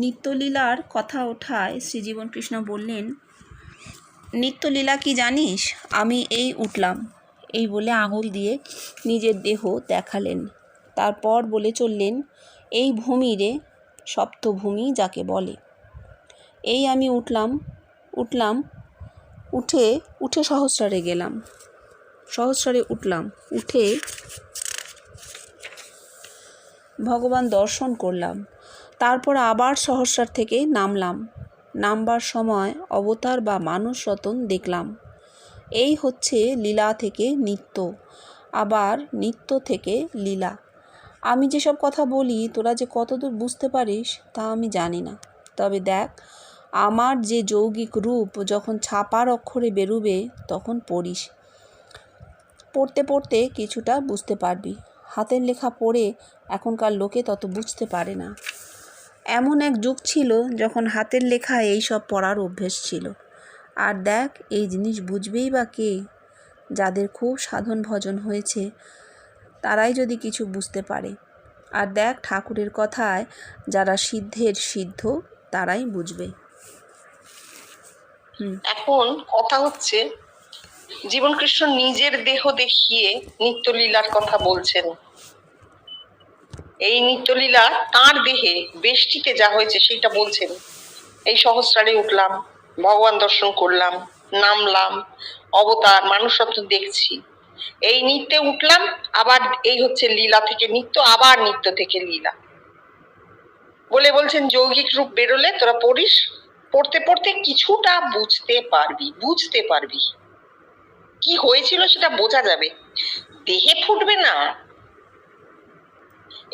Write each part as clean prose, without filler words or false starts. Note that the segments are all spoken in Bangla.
নিত্যলীলার কথা ওঠায় শ্রীজীবন কৃষ্ণ বললেন, নিত্যলীলা কি জানিস? আমি এই উঠলাম, এই বলে আঙুল দিয়ে নিজের দেহ দেখালেন। তারপর বলে চললেন, এই ভূমি রে, সপ্তভূমি যাকে বলে। এই আমি উঠলাম, উঠে সহস্রারে গেলাম, সহস্রারে উঠলাম, উঠে ভগবান দর্শন করলাম। তারপর আবার সহস্রার থেকে নামবার সময় অবতার বা মানুষ রতন দেখলাম। এই হচ্ছে লীলা থেকে নিত্য, আবার নিত্য থেকে লীলা। আমি যেসব কথা বলি তোরা যে কতদূর বুঝতে পারিস তা আমি জানি না। তবে দেখ, আমার যে যৌগিক রূপ যখন ছাপার অক্ষরে বেরুবে তখন পড়িস। পড়তে পড়তে কিছুটা বুঝতে পারবি। হাতের লেখা পড়ে এখনকার লোকে তত বুঝতে পারে না। এমন এক যুগ ছিল যখন হাতের লেখা এই সব পড়ার অভ্যেস ছিল। আর দেখ, এই জিনিস বুঝবেই বা কে? যাদের খুব সাধন ভজন হয়েছে তারাই যদি কিছু বুঝতে পারে। আর দেখ, ঠাকুরের কথায় যারা সিদ্ধের সিদ্ধ তারাই বুঝবে। এখন কথা হচ্ছে, জীবনকৃষ্ণ নিজের দেহ দেখিয়ে নিত্যলীলার কথা বলছেন। এই নিত্যলীলা তার দেহে বেষ্টিতে যা হয়েছে সেটা বলছেন। এই সহস্রারে উঠলাম, ভগবান দর্শন করলাম, নামলাম, অবতার মানুষত্ব দেখছি। এই নিত্যে উঠলাম, আবার এই হচ্ছে লীলা থেকে নিত্য, আবার নিত্য থেকে লীলা বলে বলছেন যৌগিক রূপ বেরোলে তোরা পড়িস, পড়তে পড়তে কিছুটা বুঝতে পারবি কি হয়েছিল সেটা বোঝা যাবে, দেহে ফুটবে না।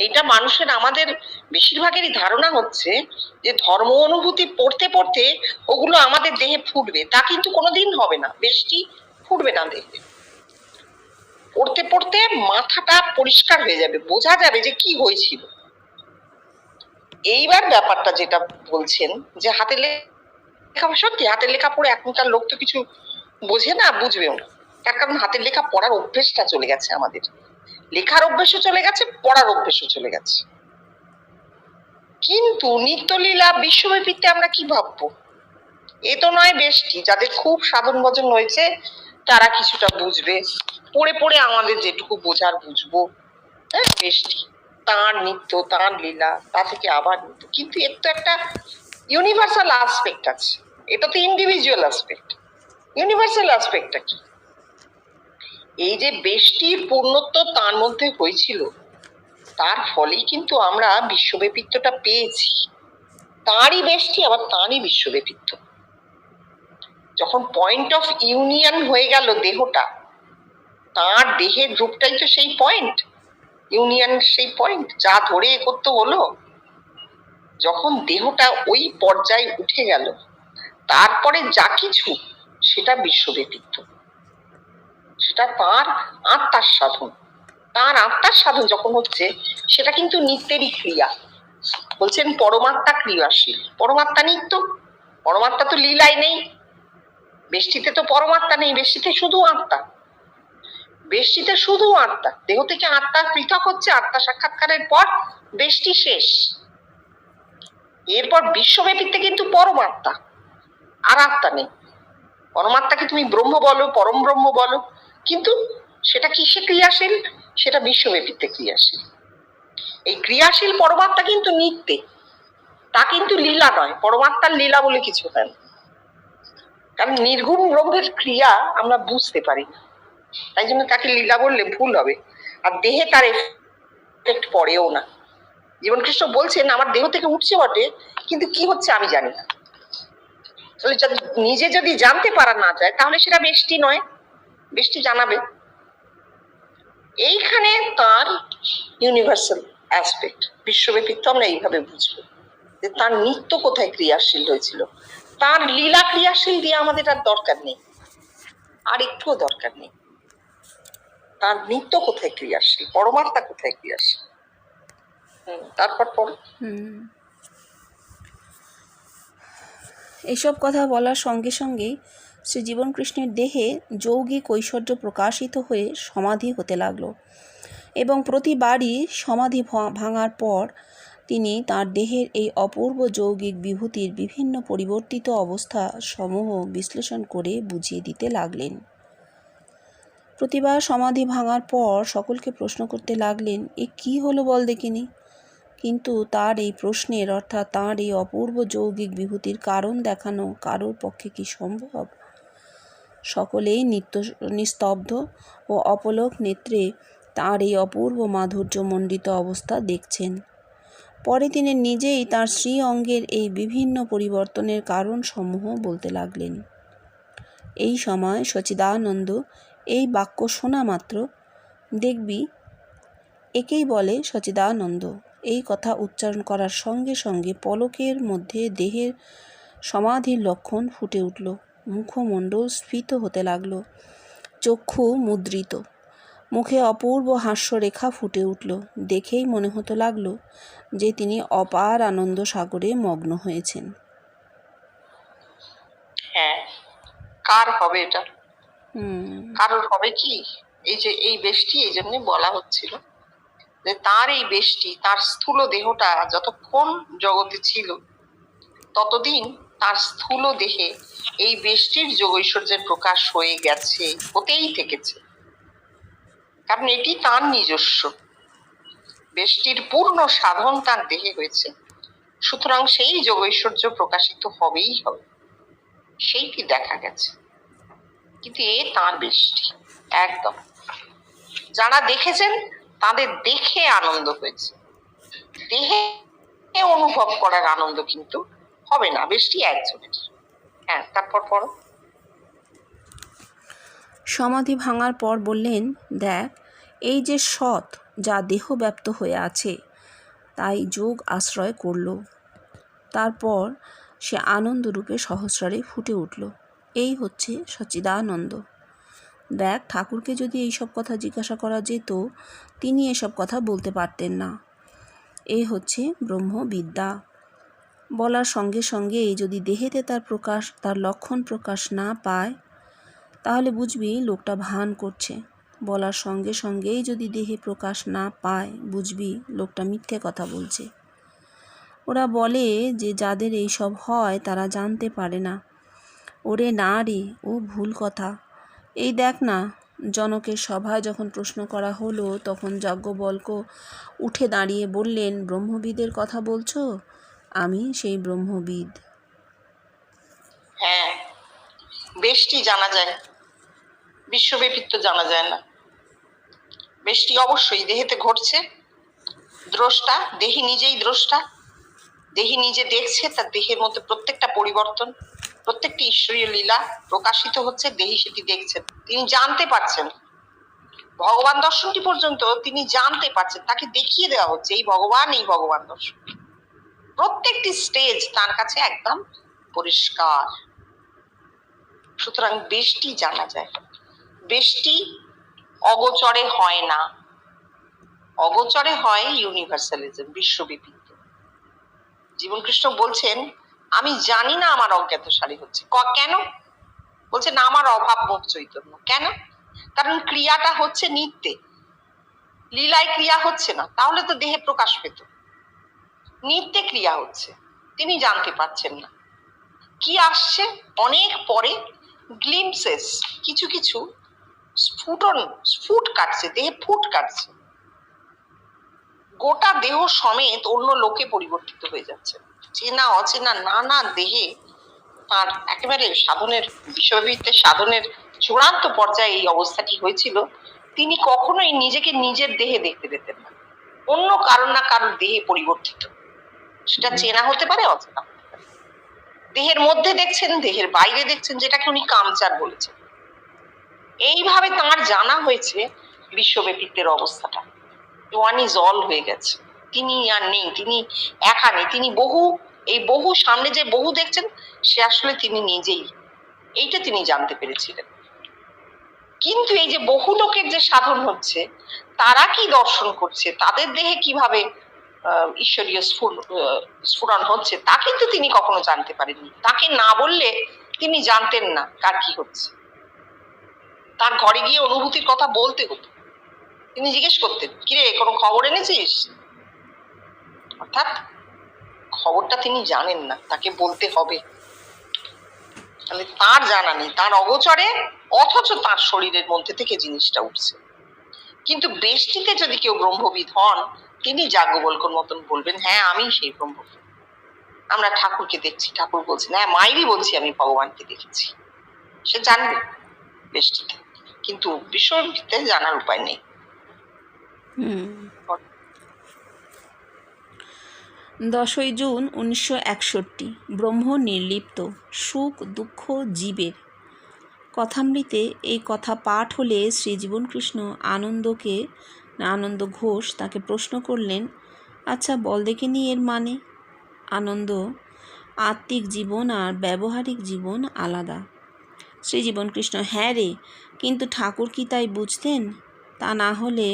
এইটা মানুষের, আমাদের বেশিরভাগেরই ধারণা হচ্ছে যে ধর্ম অনুভূতি পড়তে পড়তে ওগুলো আমাদের দেহে ফুটবে। তা কিন্তু কোনোদিন হবে না, বেশি ফুটবে না দেহে। পড়তে পড়তে মাথাটা পরিষ্কার হয়ে যাবে, বোঝা যাবে যে কি হয়েছিল। এইবার ব্যাপারটা যেটা বলছেন যে হাতের লেখা, সত্যি হাতের লেখা পড়ে এখনকার লোক তো কিছু বোঝে না, বুঝবেও না। তার কারণ হাতের লেখা পড়ার অভ্যেসটা চলে গেছে আমাদের। লেখার অভ্যেসও চলে গেছে, পড়ার অভ্যেসও চলে গেছে। কিন্তু নিত্যলীলা বিশ্বব্যাপীতে আমরা কি ভাববো? এ তো নয় বেষ্টি, যাদের খুব সাধন ভজন হয়েছে তারা কিছুটা বুঝবে, পড়ে পড়ে আমাদের যেটুকু বোঝার বুঝবো। হ্যাঁ, বেষ্টি তার নিত্য, তার লীলা, তা থেকে আবার নিত্য। কিন্তু এর তো একটা ইউনিভার্সাল আসপেক্ট আছে, এটা তো ইন্ডিভিজুয়াল আসপেক্ট। ইউনিভার্সাল আসপেক্টটা কি? এই যে বেষ্টির পূর্ণত্ব তার মধ্যে হয়েছিল, তার ফলেই কিন্তু আমরা বিশ্বব্যাপিত্বটা পেয়েছি। তারই বেষ্টি, আবার তারই বিশ্বব্যাপিত্ব। যখন পয়েন্ট অফ ইউনিয়ন হয়ে গেল দেহটা, তার দেহের রূপটাই তো সেই পয়েন্ট, ইউনিয়ন সেই পয়েন্ট যা ধরে করতে হলো। যখন দেহটা ওই পর্যায়ে উঠে গেল, তারপরে যা কিছু সেটা বিশ্বব্যাপিত্ব, সেটা তার আত্মার সাধন। তার আত্মার সাধন যখন হচ্ছে, সেটা কিন্তু নিত্যেরই ক্রিয়া। বলছেন পরমাত্মা ক্রিয়াশীল, পরমাত্মা নিত্য। পরমাত্মা তো লীলায় নেই, বেষ্টিতে তো পরমাত্মা নেই, বেষ্টিতে শুধু আত্মা। বেষ্টিতে শুধু আত্মা, দেহ থেকে আত্মা পৃথক হচ্ছে, আত্মা সাক্ষাৎকারের পর বেষ্টি শেষ। এরপর বিশ্বব্যাপীতে কিন্তু পরমাত্মা, আর আত্মা নেই। পরমাত্মাকে তুমি ব্রহ্ম বলো, পরম ব্রহ্ম বলো, কিন্তু সেটা কিসে ক্রিয়াশীল? সেটা বিশ্বব্যাপীতে ক্রিয়াশীল। এই ক্রিয়াশীল পরমাত্মা কিন্তু নিত্যে, তা কিন্তু লীলা নয়। পরমাত্মার লীলা বলে কিছু হয় না, কারণ নির্গুণ ব্রহ্মের ক্রিয়া আমরা বুঝতে পারি না, তাই জন্য তাকে লীলা বললে ভুল হবে। আর দেহে তার এফেক্ট পড়েও না। জীবনকৃষ্ণ বলছেন আমার দেহ থেকে উঠছে বটে, কিন্তু কি হচ্ছে আমি জানি না। নিজে যদি জানতে পারা না যায় তাহলে সেটা বেষ্টি নয়, বেষ্টি জানাবে। এইখানে তার ইউনিভার্সাল অ্যাসপেক্ট, বিশ্বব্যাপিত্ব আমরা এইভাবে বুঝবো যে তার নিত্য কোথায় ক্রিয়াশীল হয়েছিল। তার লীলা ক্রিয়াশীল দিয়ে আমাদের আর দরকার নেই, আর একটুও দরকার নেই। তার নিত্য কোথায় ক্রিয়াশীল, পরমাত্মা কোথায় ক্রিয়াশীল। তারপর এসব কথা বলার সঙ্গে সঙ্গেই শ্রী জীবনকৃষ্ণের দেহে যৌগিক ঐশ্বর্য প্রকাশিত হয়ে সমাধি হতে লাগলো, এবং প্রতিবারই সমাধি ভাঙার পর তিনি তার দেহের এই অপূর্ব যৌগিক বিভূতির বিভিন্ন পরিবর্তিত অবস্থা সমূহ বিশ্লেষণ করে বুঝিয়ে দিতে লাগলেন। প্রতিবার সমাধি ভাঙার পর সকলকে প্রশ্ন করতে লাগলেন, এ কি হলো বল দেখিনি। কিন্তু তার এই প্রশ্নের অর্থাৎ তাঁর এই অপূর্ব যৌগিক বিভূতির কারণ দেখানো কারোর পক্ষে কি সম্ভব? সকলেই নিস্তব্ধ ও অপলক নেত্রে তাঁর এই অপূর্ব মাধুর্যমণ্ডিত অবস্থা দেখছেন। পরে তিনি নিজেই তাঁর শ্রী অঙ্গের এই বিভিন্ন পরিবর্তনের কারণসমূহ বলতে লাগলেন। এই সময় সচ্চিদানন্দ এই বাক্য শোনা মাত্র, দেখবি একেই বলে সচ্চিদানন্দ, এই কথা উচ্চারণ করার সঙ্গে সঙ্গে পলকের মধ্যে দেহের সমাধির লক্ষণ ফুটে উঠল, মুখমণ্ডল স্ফীত হতে লাগল, চক্ষু মুদ্রিত, মুখে অপূর্ব হাস্যরেখা ফুটে উঠল। দেখেই মনে হতে লাগলো যে তিনি অপার আনন্দ সাগরে মগ্ন হয়েছেন। হ্যাঁ, কার হবে এটা? হুম কারোর হবে কি? এই যে এই বেষ্টি, এই জন্য বলা হচ্ছিল যে তার এই বেষ্টি, তার স্থূল দেহটা যতক্ষণ জগতে ছিল ততদিন তার স্থূল দেহে এই বেষ্টির যোগৈশ্বর্যের প্রকাশ হয়ে গেছে, হতেই থেকেছে, কারণ এটি তার নিজস্ব। বেষ্টির পূর্ণ সাধন তার দেহে হয়েছে, সুতরাং সেই যোগৈশ্বর্য প্রকাশিত হবেই হবে, সেইটি দেখা গেছে। কিন্তু এ তার বেষ্টি একদম, যারা দেখেছেন তাদের দেখে আনন্দ হয়েছে, দেহে অনুভব করার আনন্দ কিন্তু হবে না, বেষ্টি একজনের। হ্যাঁ, তারপর পড়ো। সমাধি ভাঙার পর বললেন, দেখ, এই যে সৎ যা দেহ ব্যাপ্ত হয়ে আছে তাই যোগ আশ্রয় করল। তারপর সে আনন্দরূপে সহস্রারে ফুটে উঠল। এই হচ্ছে সচ্চিদানন্দ। দেখ, ঠাকুরকে যদি এইসব কথা জিজ্ঞাসা করা যেত তিনি এসব কথা বলতে পারতেন না। এই হচ্ছে ব্রহ্মবিদ্যা। বলার সঙ্গে সঙ্গে যদি দেহেতে তার লক্ষণ প্রকাশ না পায় তাহলে বুঝবি লোকটা ভান করছে। বলার সঙ্গে সঙ্গেই যদি দেহে প্রকাশ না পায় বুঝবি লোকটা মিথ্যে কথা বলছে। ওরা বলে যে যাদের এইসব হয় তারা জানতে পারে না। ওরে না রে, ও ভুল কথা। এই দেখ না, জনকের সভায় যখন প্রশ্ন করা হলো তখন যাজ্ঞবল্ক্য উঠে দাঁড়িয়ে বললেন, ব্রহ্মবিদের কথা বলছো? আমি সেই ব্রহ্মবিদ। হ্যাঁ, বেষ্টি জানা যায়, বিশ্বব্যাপিত্ব জানা যায় না। বেষ্টি অবশ্যই দেহেতে ঘটছে, দ্রষ্টা দেহি নিজেই দ্রষ্টা, দেহি নিজে দেখছে, তার দেহের মধ্যে প্রত্যেকটা পরিবর্তন, প্রত্যেকটি ঈশ্বরীয় লীলা প্রকাশিত হচ্ছে, দেহি সেটি দেখছেন, তিনি জানতে পারছেন। ভগবান দর্শনটি পর্যন্ত তিনি জানতে পারছেন, তাকে দেখিয়ে দেওয়া হচ্ছে এই ভগবান, এই ভগবান দর্শন। প্রত্যেকটি স্টেজ তার কাছে একদম পরিষ্কার। সুতরাং বেষ্টি জানা যায়। বেষ্টি অগোচরে হয় না, অগোচরে হয় ইউনিভার্সালিজম, বিশ্বব্যাপিত্ব। জীবনকৃষ্ণ বলছেন, আমি জানি না আমার অজ্ঞাতসারী হচ্ছে। কেন? বলছেন আমার অভাব মুখ চৈতন্য। কেন? কারণ ক্রিয়াটা হচ্ছে নিত্যে, লীলায় ক্রিয়া হচ্ছে না, তাহলে তো দেহে প্রকাশ পেত। নিত্যে ক্রিয়া হচ্ছে, তিনি জানতে পারছেন না। কি আসছে অনেক পরে, গ্লিমসেস, কিছু কিছু ফুট কাটছে, দেহে ফুট কাটছে, গোটা দেহ সমেত অন্য লোকে পরিবর্তিত হয়ে যাচ্ছে। চেনা অচেনা নানা দেহে তার একেবারে সাধনের, বিশ্ববিদ্যালয়ের সাধনের চূড়ান্ত পর্যায়ে এই অবস্থাটি হয়েছিল। তিনি কখনোই নিজেকে নিজের দেহে দেখতে পেতেন না, অন্য কারণ না কারোর দেহে পরিবর্তিত। সেটা চেনা হতে পারে, অচেনা হতে পারে। দেহের মধ্যে দেখছেন, দেহের বাইরে দেখছেন, যেটাকে উনি কামচার বলেছেন। এইভাবে তাঁর জানা হয়েছে বিশ্বব্যাপিত্বের অবস্থাটা। ওয়ান ইজ অল হয়ে গেছে, তিনি আর নেই, তিনি একা নেই, তিনি বহু, এই বহু সামনে যে বহু দেখছেন সে আসলে তিনি নিজেই, এইটা তিনি জানতে পেরেছিলেন। কিন্তু এই যে বহু লোকের যে সাধন হচ্ছে, তারা কি দর্শন করছে, তাদের দেহে কিভাবে ঈশ্বরীয় স্ফুরণ হচ্ছে, তা কিন্তু তিনি কখনো জানতে পারেননি। তাকে না বললে তিনি জানতেন না কার কি হচ্ছে। তার ঘরে গিয়ে অনুভূতির কথা বলতে হতো, তিনি জিজ্ঞেস করতেন, কিরে কোনো খবর এনেছিস? অর্থাৎ খবরটা তিনি জানেন না, তাকে বলতে হবে। তাহলে তার জানা নেই, তার অগোচরে, অথচ তার শরীরের মধ্যে থেকে জিনিসটা উঠছে। কিন্তু বেষ্টিতে যদি কেউ ব্রহ্মবিদ হন, তিনি যাজ্ঞবল্ক্যর মতন বলবেন, হ্যাঁ আমি সেই ব্রহ্মবিদ, আমরা ঠাকুরকে দেখছি। ঠাকুর বলছেন, হ্যাঁ মাইরি বলছি, আমি ভগবানকে দেখেছি। সে জানবে বেষ্টিতে, কিন্তু বিশ্ববিদিতে জানার উপায় নেই। 10ই জুন 1961। ব্রহ্ম নির্লিপ্ত, সুখ দুঃখ জীবের। কথামৃতে এই কথা পাঠ হলে শ্রীজীবনকৃষ্ণ আনন্দ ঘোষ তাকে প্রশ্ন করলেন, আচ্ছা বল দেখিনি এর মানে। আনন্দ, আত্মিক জীবন আর ব্যবহারিক জীবন আলাদা। শ্রীজীবনকৃষ্ণ, হ্যাঁ রে, কিন্তু ঠাকুর কি তাই বুঝতেন? তা না হলে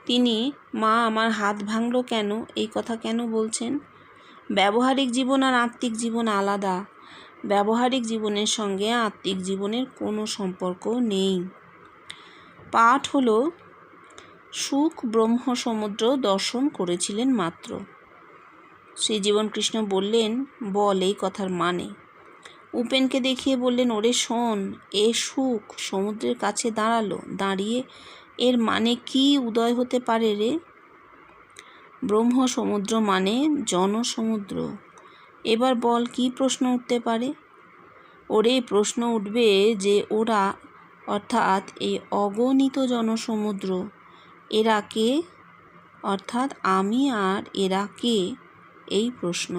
তিনি মা আমার হাত ভাঙলো কেন এই কথা কেন বলছেন? ব্যবহারিক জীবন আর আত্মিক জীবন আলাদা। ব্যবহারিক জীবনের সঙ্গে আত্মিক জীবনের কোনো সম্পর্ক নেই। পাঠ হলো সুখ ব্রহ্ম সমুদ্র দর্শন করেছিলেন মাত্র। শ্রীজীবনকৃষ্ণ বললেন, বল এই কথার মানে। উপেনকে দেখিয়ে বললেন, ওরে শোন, এ সুখ সমুদ্রের কাছে দাঁড়িয়ে এর মানে কি উদয় হতে পারে রে? ব্রহ্ম সমুদ্র মানে জনসমুদ্র। এবার বল কি প্রশ্ন উঠতে পারে? ওরে প্রশ্ন উঠবে যে ওরা, অর্থাৎ এই অগণিত জনসমুদ্র, এরা কে? অর্থাৎ আমি আর এরা কে? এই প্রশ্ন।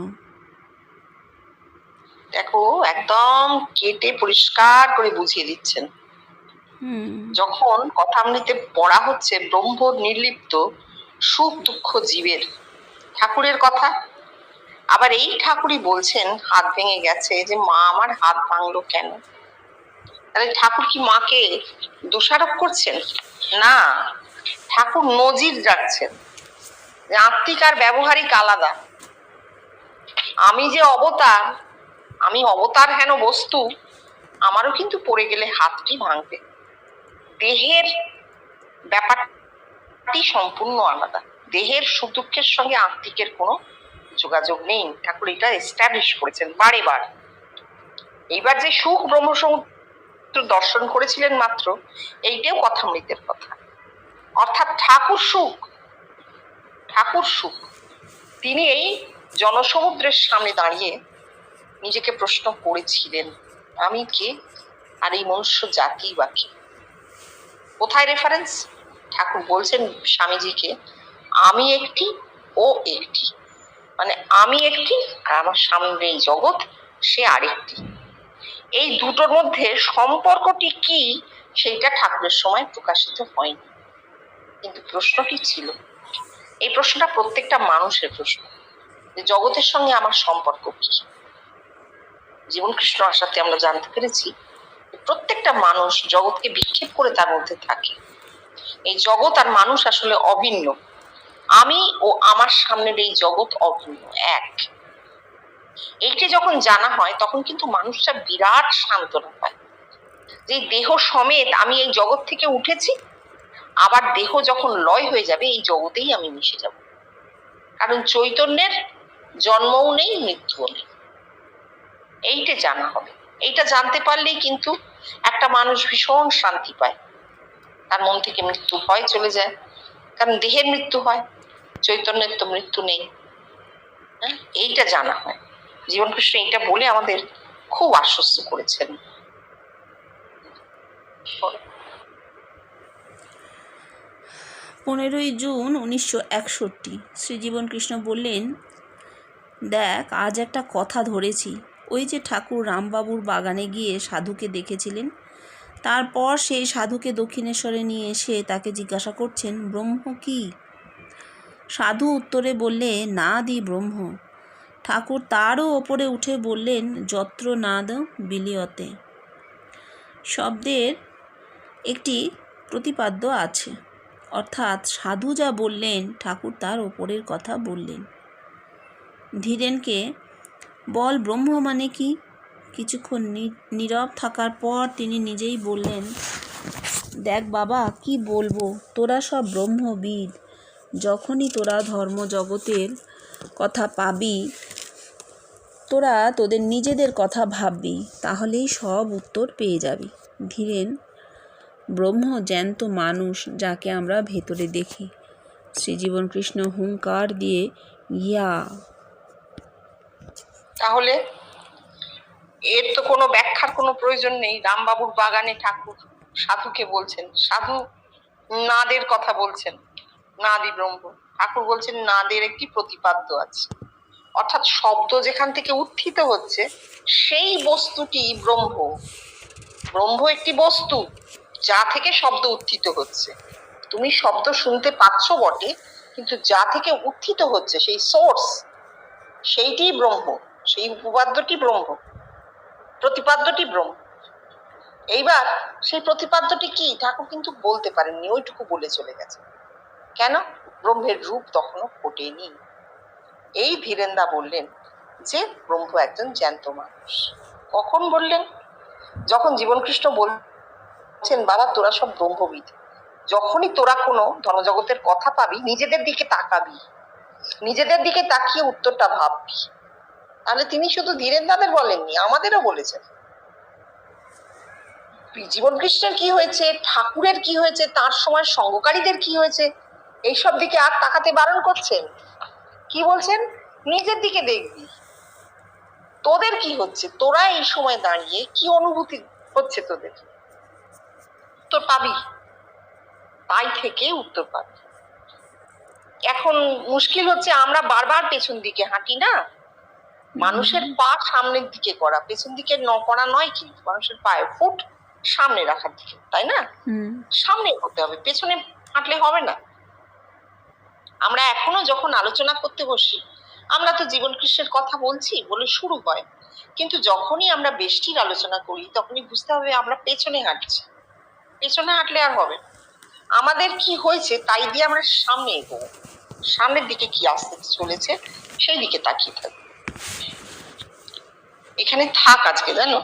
দেখো, একদম কেটে পরিষ্কার করে বুঝিয়ে দিচ্ছেন। যখন কথামৃতে পড়া হচ্ছে ব্রহ্ম নির্লিপ্ত, সুখ দুঃখ জীবের, ঠাকুরের কথা, আবার এই ঠাকুরই বলছেন হাত ভেঙে গেছে, যে মা আমার হাত ভাঙলো কেন? তাহলে ঠাকুর কি মাকে দোষারোপ করছেন? না, ঠাকুর নজির রাখছেন যে আত্মিক আর ব্যবহারিক আলাদা। আমি যে অবতার, আমি অবতার হেন বস্তু, আমারও কিন্তু পড়ে গেলে হাতটি ভাঙবে। দেহের ব্যাপারটি সম্পূর্ণ আলাদা। দেহের সুখ দুঃখের সঙ্গে আত্মিকের কোনো যোগাযোগ নেই। ঠাকুর এটা এস্টাবলিশ করেছেন বারে বার। এইবার যে সুখ ব্রহ্ম সমুদ্র দর্শন করেছিলেন মাত্র, এইটাও কথামৃতের কথা। অর্থাৎ ঠাকুর সুখ। তিনি এই জনসমুদ্রের সামনে দাঁড়িয়ে নিজেকে প্রশ্ন করেছিলেন, আমি কে আর এই মনুষ্য জাতি বা কে? কোথায় রেফারেন্স? ঠাকুর বলছেন স্বামীজিকে, আমি একটি, ও একটি, মানে আমি একটি আর আমার সামনে এই জগৎ সে আরেকটি। এই দুটোর মধ্যে সম্পর্কটি কি, সেইটা ঠাকুরের সময় প্রকাশিত হয়নি, কিন্তু প্রশ্নটি ছিল। এই প্রশ্নটা প্রত্যেকটা মানুষের প্রশ্ন, যে জগতের সঙ্গে আমার সম্পর্ক কি। জীবনকৃষ্ণ আসাতে আমরা জানতে পেরেছি প্রত্যেকটা মানুষ জগৎকে বিক্ষেপ করে তার মধ্যে থাকে। এই জগৎ আর মানুষ আসলে অভিন্ন। আমি ও আমার সামনের এই জগৎ অভিন্ন, এক। এইটা যখন জানা হয় তখন কিন্তু মানুষটা বিরাট সান্ত্বনা পায়, যে দেহ সমেত আমি এই জগৎ থেকে উঠেছি, আবার দেহ যখন লয় হয়ে যাবে এই জগতেই আমি মিশে যাব। কারণ চৈতন্যের জন্মও নেই, মৃত্যুও নেই। এইটা জানা হবে। এইটা জানতে পারলেই কিন্তু একটা মানুষ ভীষণ শান্তি পায়, তার মন থেকে মৃত্যু ভয় চলে যায়। কারণ দেহের মৃত্যু হয়, চৈতন্যের তো মৃত্যু নেই। এইটা জানা হয়। জীবনকৃষ্ণ এইটা বলে আমাদের খুব আশ্বস্ত করেছেন। 15ই জুন 1961। শ্রীজীবনকৃষ্ণ বললেন, দেখ আজ একটা কথা ধরেছি। ওই যে ঠাকুর রামবাবুর বাগানে গিয়ে সাধুকে দেখেছিলেন, তারপর সেই সাধুকে দক্ষিণেশ্বরে নিয়ে এসে তাকে জিজ্ঞাসা করছেন, ব্রহ্ম কি? সাধু উত্তরে বললে, নাদই ব্রহ্ম। ঠাকুর তারও ওপরে উঠে বললেন, যত্র নাদ বিলিয়তে। শব্দের একটি প্রতিপাদ্য আছে, অর্থাৎ সাধু যা বললেন ঠাকুর তার ওপরের কথা বললেন। ধীরেনকে বল ব্রহ্ম মানে কি? কিছুক্ষণ নীরব থাকার পর তিনি নিজেই বললেন, দেখ বাবা, কি বলবো, তোরা সব ব্রহ্মবিদ। যখনই তোরা ধর্মজগতের কথা পাবি, তোরা তোদের নিজেদের কথা ভাববি, তাহলেই সব উত্তর পেয়ে যাবি। ধীরেন, ব্রহ্ম জ্যান্ত মানুষ যাকে আমরা ভেতরে দেখি। শ্রীজীবন কৃষ্ণ হুঙ্কার দিয়ে ইয়া। তাহলে এর তো কোনো ব্যাখ্যার কোনো প্রয়োজন নেই। রামবাবুর বাগানে ঠাকুর সাধুকে বলছেন, সাধু নাদের কথা বলছেন, নাদি ব্রহ্ম। ঠাকুর বলছেন নাদের একটি প্রতিপাদ্য আছে, অর্থাৎ শব্দ যেখান থেকে উত্থিত হচ্ছে সেই বস্তুটি ব্রহ্ম। ব্রহ্ম একটি বস্তু যা থেকে শব্দ উত্থিত হচ্ছে। তুমি শব্দ শুনতে পাচ্ছ বটে, কিন্তু যা থেকে উত্থিত হচ্ছে সেই সোর্স, সেইটি ব্রহ্ম, সেই উপপাদ্যটি ব্রহ্ম, প্রতিপাদ্যটি ব্রহ্ম। এইবার সেই প্রতিপাদ্যটি কি ঠাকুর কিন্তু বলতে পারেননি, ওইটুকু বলে চলে গেছে। কেন? ব্রহ্মের রূপ তখনও ফোটেনি। এই ধীরেনদা বললেন যে ব্রহ্ম একজন জ্যান্ত মানুষ। কখন বললেন? যখন জীবনকৃষ্ণ বলছেন বাবা তোরা সব ব্রহ্মবিদ, যখনই তোরা কোনো ধনজগতের কথা পাবি নিজেদের দিকে তাকাবি, নিজেদের দিকে তাকিয়ে উত্তরটা ভাববি। তাহলে তিনি শুধু ধীরেনদাদের বলেননি, আমাদেরও বলেছেন। জীবনকৃষ্ণের কি হয়েছে, ঠাকুরের কি হয়েছে, তার সময় সঙ্গকারীদের কি হয়েছে, এইসব দিকে আর তাকাতে বারণ করছেন। কি বলছেন? নিজের দিকে দেখবি, তোদের কি হচ্ছে, তোরা এই সময় দাঁড়িয়ে কি অনুভূতি হচ্ছে তোদের, উত্তর পাবি, তাই থেকে উত্তর পাবি। এখন মুশকিল হচ্ছে আমরা বারবার পেছন দিকে হাঁটি না, মানুষের পা সামনের দিকে করা, পেছন দিকে করা নয়, কিন্তু মানুষের পায়ের ফুট সামনে রাখার দিকে, তাই না? সামনে হতে হবে, পেছনে হাঁটলে হবে না। আমরা এখনো যখন আলোচনা করতে বসি, আমরা তো জীবন কৃষ্ণের কথা বলছি বলে শুরু হয়, কিন্তু যখনই আমরা বেষ্টির আলোচনা করি তখনই বুঝতে হবে আমরা পেছনে হাঁটছি। পেছনে হাঁটলে আর হবে, আমাদের কি হয়েছে তাই দিয়ে আমরা সামনে এগোবো, সামনের দিকে কি আসতে চলেছে সেই দিকে তাকিয়ে থাকবো। এখানে থাক আজকে, জানো